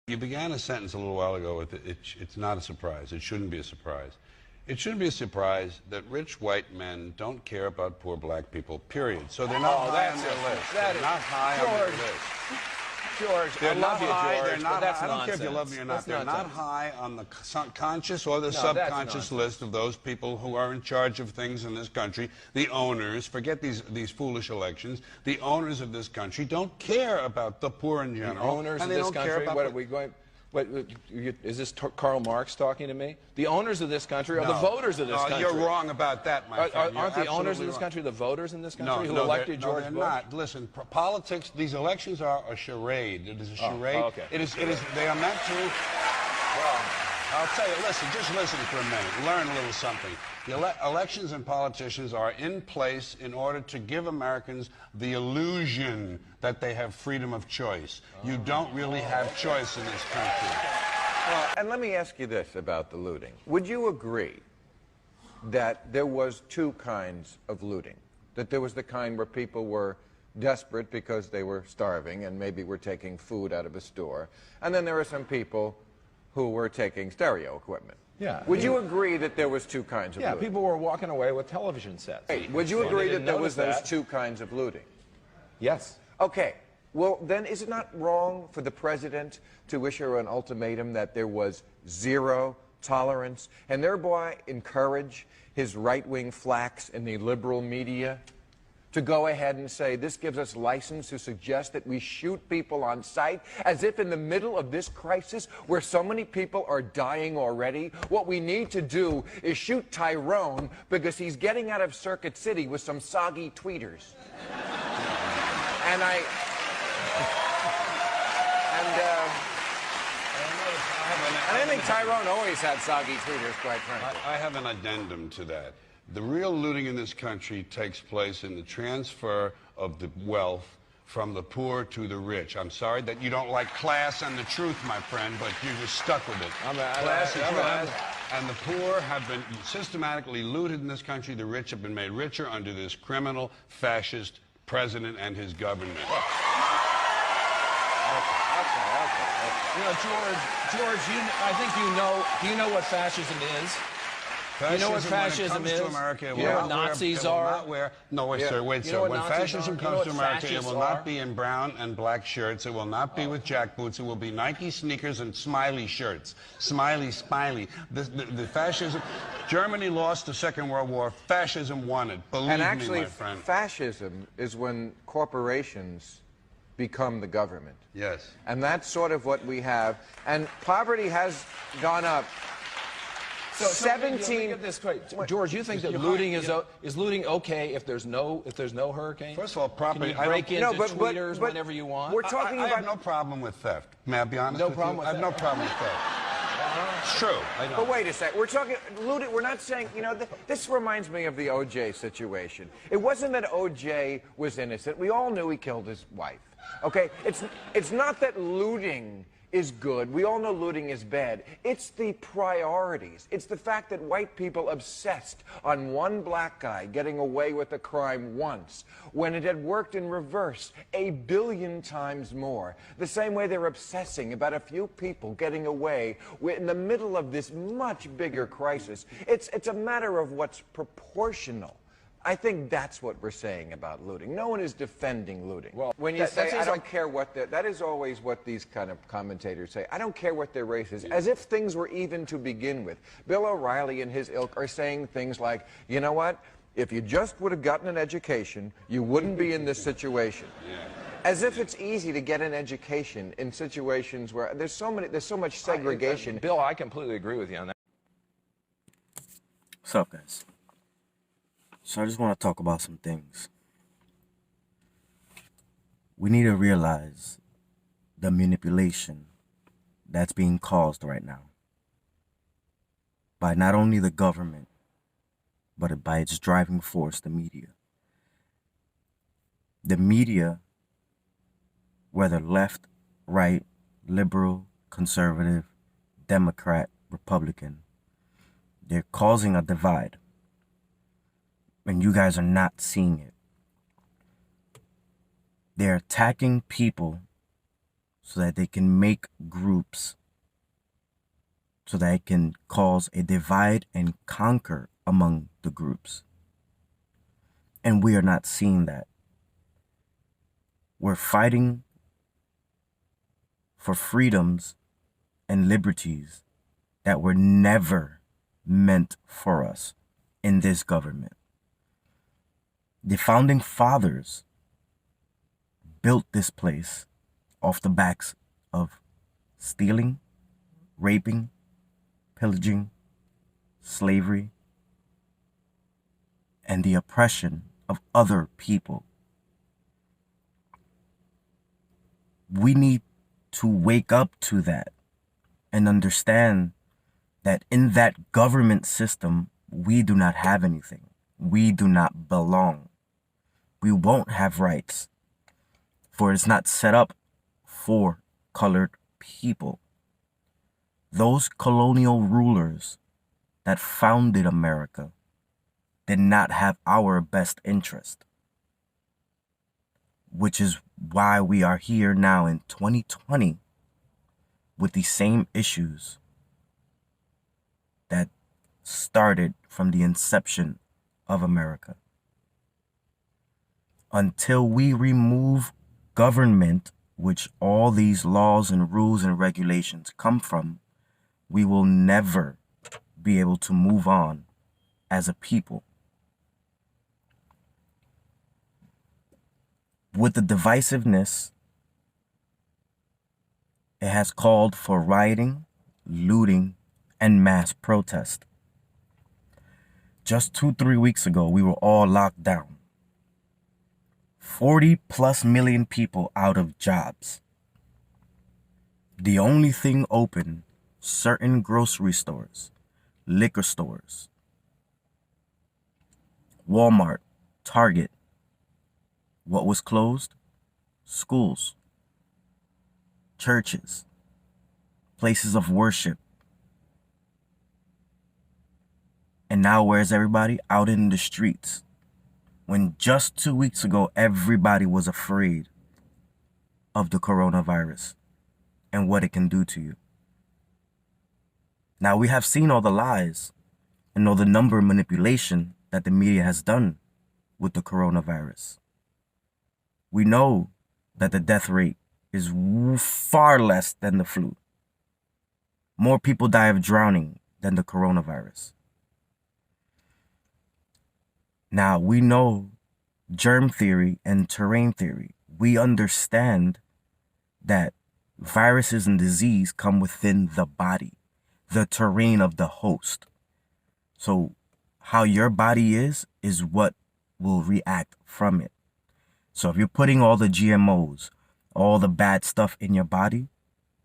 You began a sentence a little while ago with it's not a surprise. It shouldn't be a surprise. It shouldn't be a surprise that rich white men don't care about poor black people, period. So they're not high on their list. They're not high on their list. George, I love you, George, but that's nonsense. I don't care if you love me or not. They're not high on the conscious or the subconscious list of those people who are in charge of things in this country. The owners, forget these foolish elections, the owners of this country don't care about the poor in general. The owners of this country, what are we going... What, is this Karl Marx talking to me? The owners of this country are the voters of this country. You're wrong about that, my friend. Aren't the owners of this country the voters in this country who elected George Bush? No, they're not. Listen, politics, these elections are a charade. It is a charade. Oh, okay. They are meant to... Well, I'll tell you, listen, just listen for a minute. Learn a little something. The elections and politicians are in place in order to give Americans the illusion that they have freedom of choice. You don't really have choice in this country. Well, and let me ask you this about the looting. Would you agree that there was two kinds of looting? That there was the kind where people were desperate because they were starving and maybe were taking food out of a store, and then there were some people who were taking stereo equipment. Yeah. Would you agree that there was two kinds of looting? Yeah, people were walking away with television sets. Hey, would you agree that there was those two kinds of looting? Yes. Okay. Well, then is it not wrong for the president to issue an ultimatum that there was zero tolerance and thereby encourage his right-wing flacks in the liberal media to go ahead and say this gives us license to suggest that we shoot people on sight, as if in the middle of this crisis where so many people are dying already, what we need to do is shoot Tyrone because he's getting out of Circuit City with some soggy tweeters. And I think Tyrone always had soggy tweeters, quite frankly. I have an addendum to that. The real looting in this country takes place in the transfer of the wealth from the poor to the rich. I'm sorry that you don't like class and the truth, my friend, but you're just stuck with it. Class and truth, and the poor have been systematically looted in this country. The rich have been made richer under this criminal, fascist president and his government. You know, George, I think do you know what fascism is? Fascism, you know what fascism is? America, you know what Nazis are? No, wait, sir, wait, sir. When fascism comes to America, it will not be in brown and black shirts. It will not be with jack boots. It will be Nike sneakers and smiley shirts. Smiley. The fascism... Germany lost the Second World War. Fascism won it. Believe me, my friend. Fascism is when corporations become the government. Yes. And that's sort of what we have. And poverty has gone up. So 17. George, you think that looting is looting okay if there's no hurricane? First of all, property. Can you break into tweeters whenever you want? We're talking about. I have no problem with theft. May I be honest with you? I have no problem with theft. It's true. But wait a sec. We're talking looting. We're not saying. You know, this reminds me of the O.J. situation. It wasn't that O.J. was innocent. We all knew he killed his wife. Okay. It's not that looting is good. We all know looting is bad. It's the priorities. It's the fact that white people obsessed on one black guy getting away with a crime once, when it had worked in reverse 1 billion times more. The same way they're obsessing about a few people getting away in the middle of this much bigger crisis. It's a matter of what's proportional. I think that's what we're saying about looting. No one is defending looting. Well, when you say, I don't care what that is always what these kind of commentators say. I don't care what their race is, as if things were even to begin with. Bill O'Reilly and his ilk are saying things like, you know what? If you just would have gotten an education, you wouldn't be in this situation. As if it's easy to get an education in situations where there's so much segregation. Bill, I completely agree with you on that. What's up, guys? So I just want to talk about some things. We need to realize the manipulation that's being caused right now by not only the government, but by its driving force, the media. The media, whether left, right, liberal, conservative, Democrat, Republican, they're causing a divide. And you guys are not seeing it. They're attacking people so that they can make groups, so that it can cause a divide and conquer among the groups. And we are not seeing that. We're fighting for freedoms and liberties that were never meant for us in this government. The founding fathers built this place off the backs of stealing, raping, pillaging, slavery, and the oppression of other people. We need to wake up to that and understand that in that government system, we do not have anything. We do not belong. We won't have rights, for it's not set up for colored people. Those colonial rulers that founded America did not have our best interest, which is why we are here now in 2020 with the same issues that started from the inception of America. Until we remove government, which all these laws and rules and regulations come from, we will never be able to move on as a people. With the divisiveness, it has called for rioting, looting, and mass protest. Just 2-3 weeks ago, we were all locked down. 40+ million people out of jobs. The only thing open, certain grocery stores, liquor stores, Walmart, Target. What was closed? Schools, churches, places of worship. And now where's everybody? Out in the streets. When just 2 weeks ago, everybody was afraid of the coronavirus and what it can do to you. Now we have seen all the lies and all the number manipulation that the media has done with the coronavirus. We know that the death rate is far less than the flu. More people die of drowning than the coronavirus. Now, we know germ theory and terrain theory. We understand that viruses and disease come within the body, the terrain of the host. So how your body is what will react from it. So if you're putting all the GMOs, all the bad stuff in your body,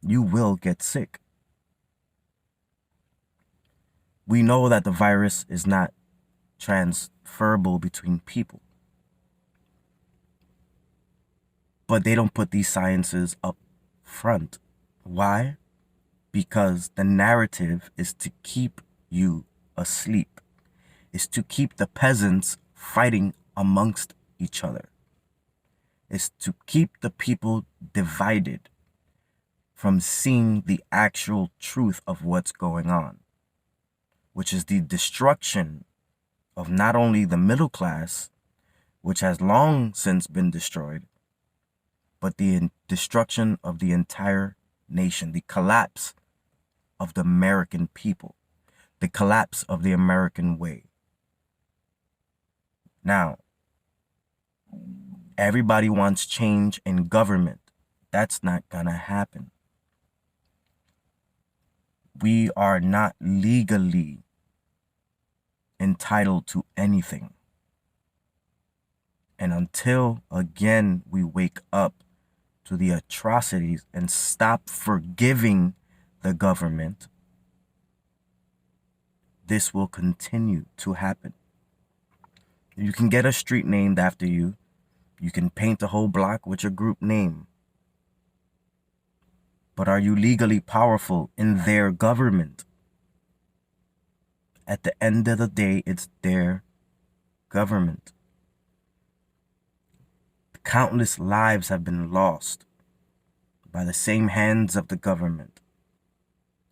you will get sick. We know that the virus is not transferable between people. But they don't put these sciences up front. Why? Because the narrative is to keep you asleep. Is to keep the peasants fighting amongst each other. Is to keep the people divided from seeing the actual truth of what's going on, which is the destruction of not only the middle class, which has long since been destroyed, but the destruction of the entire nation, the collapse of the American people, the collapse of the American way. Now, everybody wants change in government. That's not gonna happen. We are not legally entitled to anything. And until, again, we wake up to the atrocities and stop forgiving the government, this will continue to happen. You can get a street named after you. You can paint a whole block with your group name. But are you legally powerful in their government? At the end of the day, it's their government. Countless lives have been lost by the same hands of the government.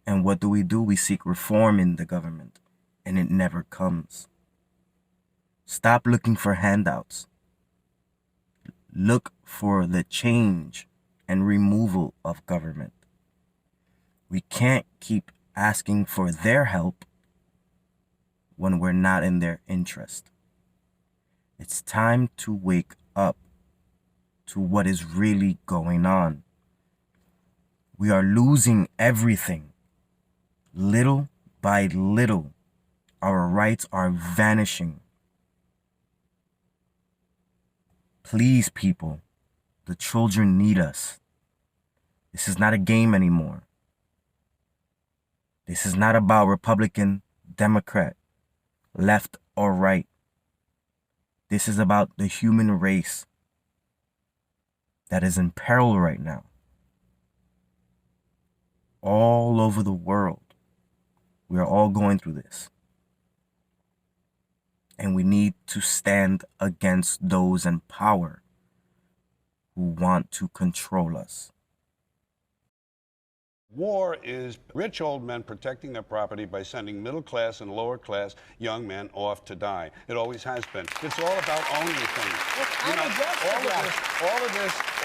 And what do? We seek reform in the government, and it never comes. Stop looking for handouts. Look for the change and removal of government. We can't keep asking for their help when we're not in their interest. It's time to wake up to what is really going on. We are losing everything. Little by little, our rights are vanishing. Please, people, the children need us. This is not a game anymore. This is not about Republican, Democrat, left or right. This is about the human race that is in peril right now. All over the world, we are all going through this. And we need to stand against those in power who want to control us. War is rich old men protecting their property by sending middle class and lower class young men off to die. It always has been. It's all about owning things.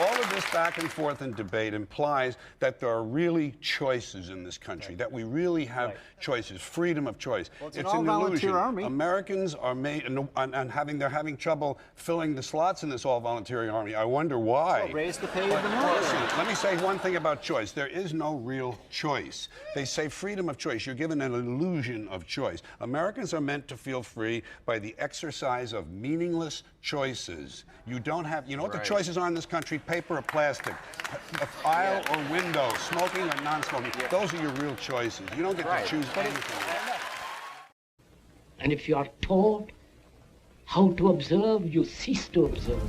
All of this back and forth and debate implies that there are really choices in this country, that we really have choices, freedom of choice. Well, it's an all-volunteer army. Americans are made and they're having trouble filling the slots in this all-volunteer army. I wonder why. Well, raise the pay of the military. Listen, let me say one thing about choice. There is no real choice. They say freedom of choice. You're given an illusion of choice. Americans are meant to feel free by the exercise of meaningless choices. You don't have, you know what the choices are in this country? Paper or plastic, aisle or window, smoking or non-smoking. Those are your real choices. You don't get to choose anything. And if you are taught how to observe, you cease to observe.